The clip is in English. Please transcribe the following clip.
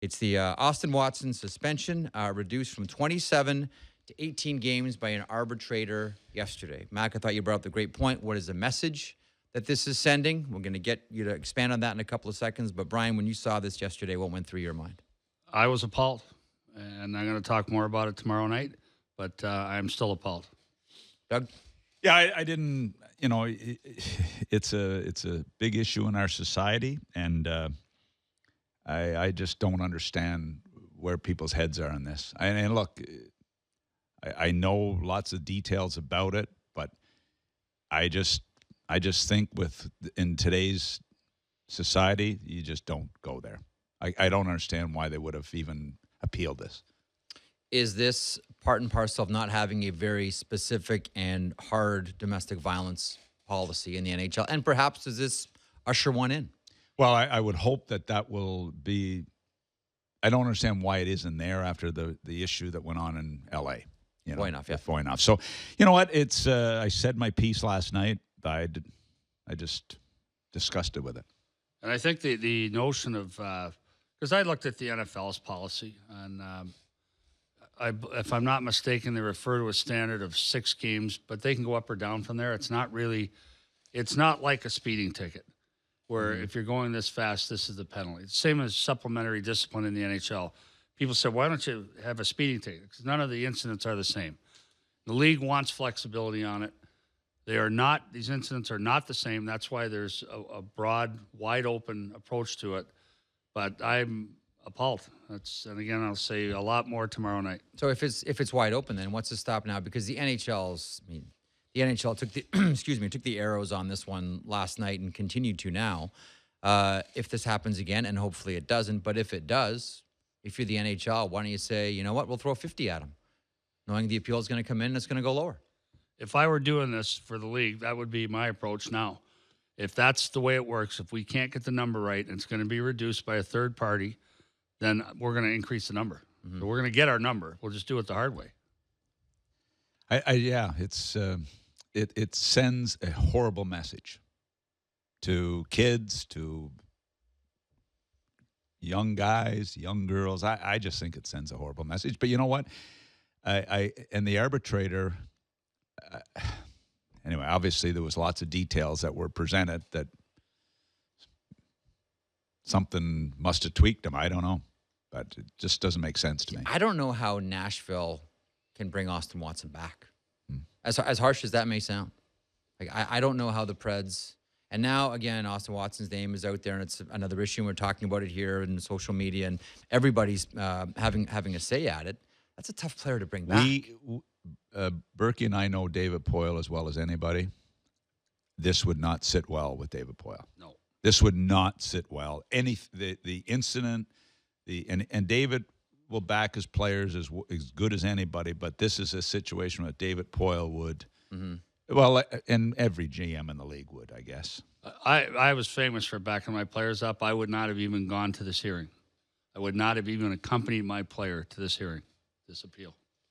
It's the Austin Watson suspension reduced from 27 to 18 games by an arbitrator yesterday. Mac, I thought you brought up the great point. What is the message that this is sending? We're going to get you to expand on that in a couple of seconds. But, Brian, when you saw this yesterday, what went through your mind? I was appalled, and I'm going to talk more about it tomorrow night, but I'm still appalled. Doug? Yeah, I didn't, it's a big issue in our society, and I just don't understand where people's heads are on this. And look, I know lots of details about it, but I just think in today's society, you just don't go there. I don't understand why they would have even appealed this. Is this part and parcel of not having a very specific and hard domestic violence policy in the NHL? And perhaps does this usher one in? Well, I would hope that will be. I don't understand why it isn't there after the issue that went on in L.A. Foynoff. So, you know what? It's. I said my piece last night. I just disgusted with it. And I think the notion of because I looked at the NFL's policy, and if I'm not mistaken, they refer to a standard of 6 games, but they can go up or down from there. It's not like a speeding ticket, where if you're going this fast, this is the penalty. It's the same as supplementary discipline in the NHL. People say, why don't you have a speeding ticket? Because none of the incidents are the same. The league wants flexibility on it. These incidents are not the same. That's why there's a broad, wide open approach to it. But I'm appalled. And again, I'll say a lot more tomorrow night. So if it's wide open, then what's to stop now? Because the NHL took the took the arrows on this one last night and continued to now. If this happens again, and hopefully it doesn't, but if it does, if you're the NHL, why don't you say, you know what, we'll throw 50 at them, knowing the appeal is going to come in and it's going to go lower. If I were doing this for the league, that would be my approach now. If that's the way it works, if we can't get the number right and it's going to be reduced by a third party, then we're going to increase the number. Mm-hmm. So we're going to get our number. We'll just do it the hard way. It sends a horrible message to kids, to young guys, young girls. I just think it sends a horrible message. But you know what? And the arbitrator. Anyway, obviously there was lots of details that were presented that something must have tweaked them. I don't know, but it just doesn't make sense to me. I don't know how Nashville can bring Austin Watson back. As harsh as that may sound. I don't know how the Preds, and now again, Austin Watson's name is out there, and it's another issue. And we're talking about it here in social media, and everybody's having a say at it. That's a tough player to bring back. Berkey and I know David Poile as well as anybody. This would not sit well with David Poile. No, this would not sit well. The incident, and David will back his players as good as anybody. But this is a situation where David Poile would, well, and every GM in the league would, I guess. I was famous for backing my players up. I would not have even gone to this hearing. I would not have even accompanied my player to this hearing, this appeal.